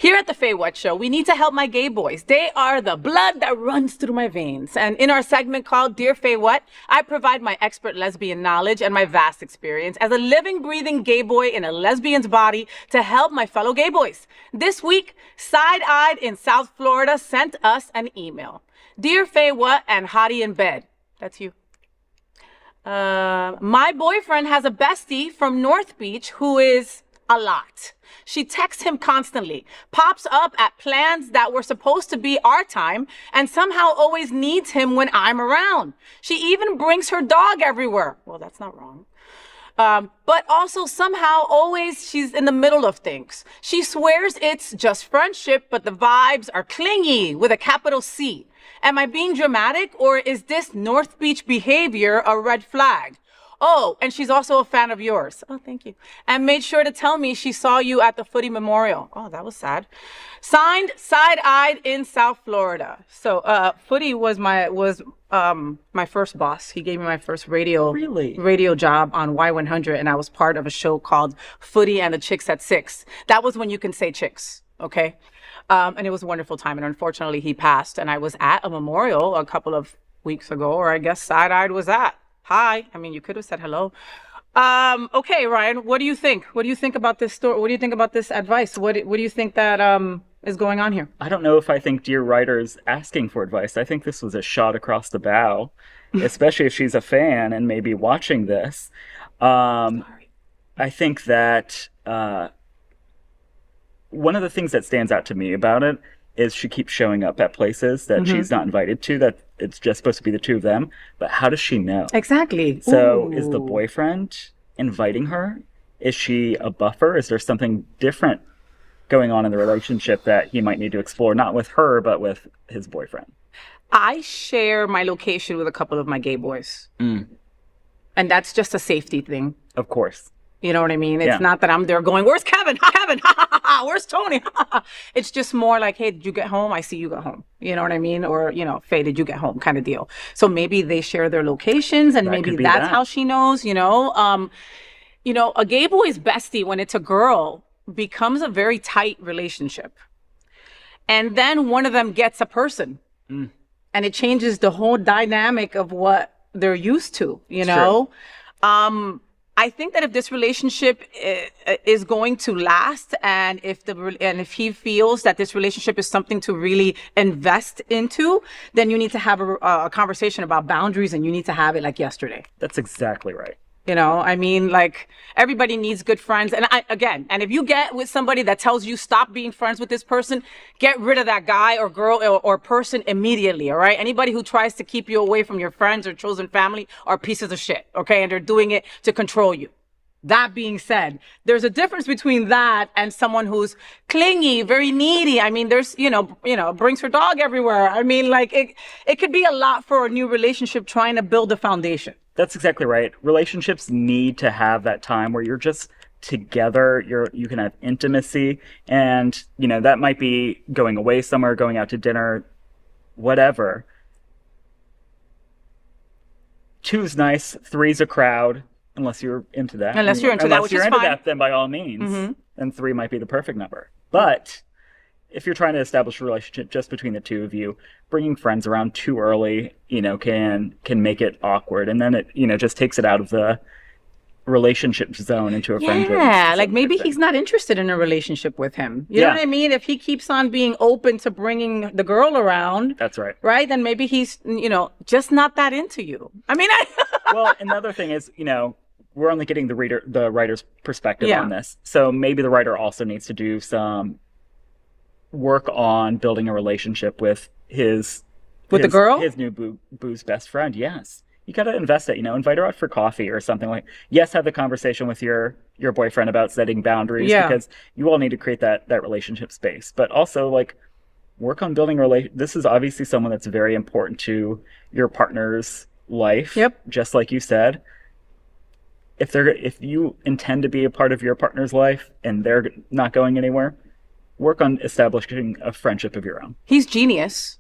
Here at the FayWhat Show, we need to help my gay boys. They are the blood that runs through my veins. And in our segment called Dear FayWhat, I provide my expert lesbian knowledge and my vast experience as a living, breathing gay boy in a lesbian's body to help my fellow gay boys. This week, Side-Eyed in South Florida sent us an email. Dear FayWhat and Hottie in Bed. That's you. My boyfriend has a bestie from North Beach who is a lot. She texts him constantly, pops up at plans that were supposed to be our time, and somehow always needs him when I'm around. She even brings her dog everywhere. Well, that's not wrong. But also somehow always she's in the middle of things. She swears it's just friendship, but the vibes are clingy with a capital C. Am I being dramatic, or is this North Beach behavior a red flag? Oh, and she's also a fan of yours. Oh, thank you. And made sure to tell me she saw you at the Footy Memorial. Oh, that was sad. Signed, Side-Eyed in South Florida. So, Footy was my first boss. He gave me my first radio job on Y100, and I was part of a show called Footy and the Chicks at 6. That was when you can say chicks, okay? And it was a wonderful time. And unfortunately, he passed. And I was at a memorial a couple of weeks ago, or I guess Side-Eyed was at. Hi. I mean, you could have said hello. Okay, Ryan, what do you think? What do you think about this story? What do you think about this advice? What do you think that is going on here? I don't know if I think dear writer's asking for advice. I think this was a shot across the bow, especially if she's a fan and maybe watching this. I think that one of the things that stands out to me about it is she keeps showing up at places that she's not invited to, that it's just supposed to be the two of them. But how does she know? Exactly. So is the boyfriend inviting her? Is she a buffer? Is there something different going on in the relationship that he might need to explore, not with her, but with his boyfriend? I share my location with a couple of my gay boys. And that's just a safety thing. Of course. You know what I mean? It's not that I'm there going, where's Kevin? Kevin, where's Tony? It's just more like, hey, did you get home? I see you got home. You know what I mean? Or, you know, Faye, did you get home? Kind of deal. So maybe they share their locations, and maybe that's how she knows, you know? A gay boy's bestie, when it's a girl, becomes a very tight relationship. And then one of them gets a person. And it changes the whole dynamic of what they're used to, you know? I think that if this relationship is going to last, and if he feels that this relationship is something to really invest into, then you need to have a conversation about boundaries, and you need to have it like yesterday. That's exactly right. You know, I mean, like, everybody needs good friends. And and if you get with somebody that tells you stop being friends with this person, get rid of that guy or girl or person immediately, all right? Anybody who tries to keep you away from your friends or chosen family are pieces of shit, okay? And they're doing it to control you. That being said, there's a difference between that and someone who's clingy, very needy. I mean, there's, brings her dog everywhere. I mean, like, it could be a lot for a new relationship trying to build a foundation. That's exactly right. Relationships need to have that time where you're just together, you can have intimacy, and, that might be going away somewhere, going out to dinner, whatever. 2's nice, 3's a crowd, unless you're into that. Unless you're into that, which is fine. Unless you're into that, then by all means, then 3 might be the perfect number. But if you're trying to establish a relationship just between the two of you, bringing friends around too early, can make it awkward. And then it, just takes it out of the relationship zone into a friendship. Yeah, like maybe he's not interested in a relationship with him. You know what I mean? If he keeps on being open to bringing the girl around. That's right. Right? Then maybe he's, just not that into you. I mean, Well, another thing is, we're only getting the writer's perspective on this. So maybe the writer also needs to do some work on building a relationship with his new boo's best friend. Yes, you got to invest it. Invite her out for coffee or something like. Yes, have the conversation with your boyfriend about setting boundaries because you all need to create that relationship space. But also work on building This is obviously someone that's very important to your partner's life. Yep. Just like you said. If you intend to be a part of your partner's life and they're not going anywhere, work on establishing a friendship of your own. He's genius.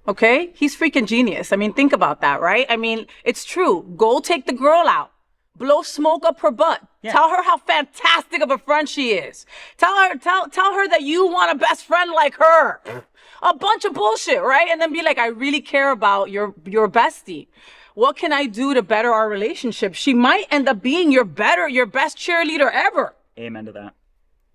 Okay? He's freaking genius. I mean, think about that, right? I mean, it's true. Go take the girl out. blow smoke up her butt. Yeah. Tell her how fantastic of a friend she is. Tell her that you want a best friend like her. A bunch of bullshit, right? And then be like, I really care about your bestie. What can I do to better our relationship? She might end up being your best cheerleader ever. Amen to that.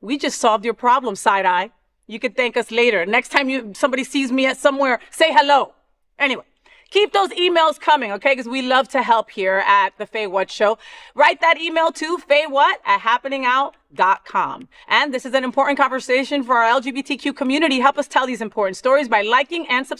We just solved your problem, side eye. You can thank us later. Next time somebody sees me at somewhere, say hello. Anyway, keep those emails coming, okay? Because we love to help here at the FayWhat Show. Write that email to FayWhat@happeningout.com. And this is an important conversation for our LGBTQ community. Help us tell these important stories by liking and subscribing.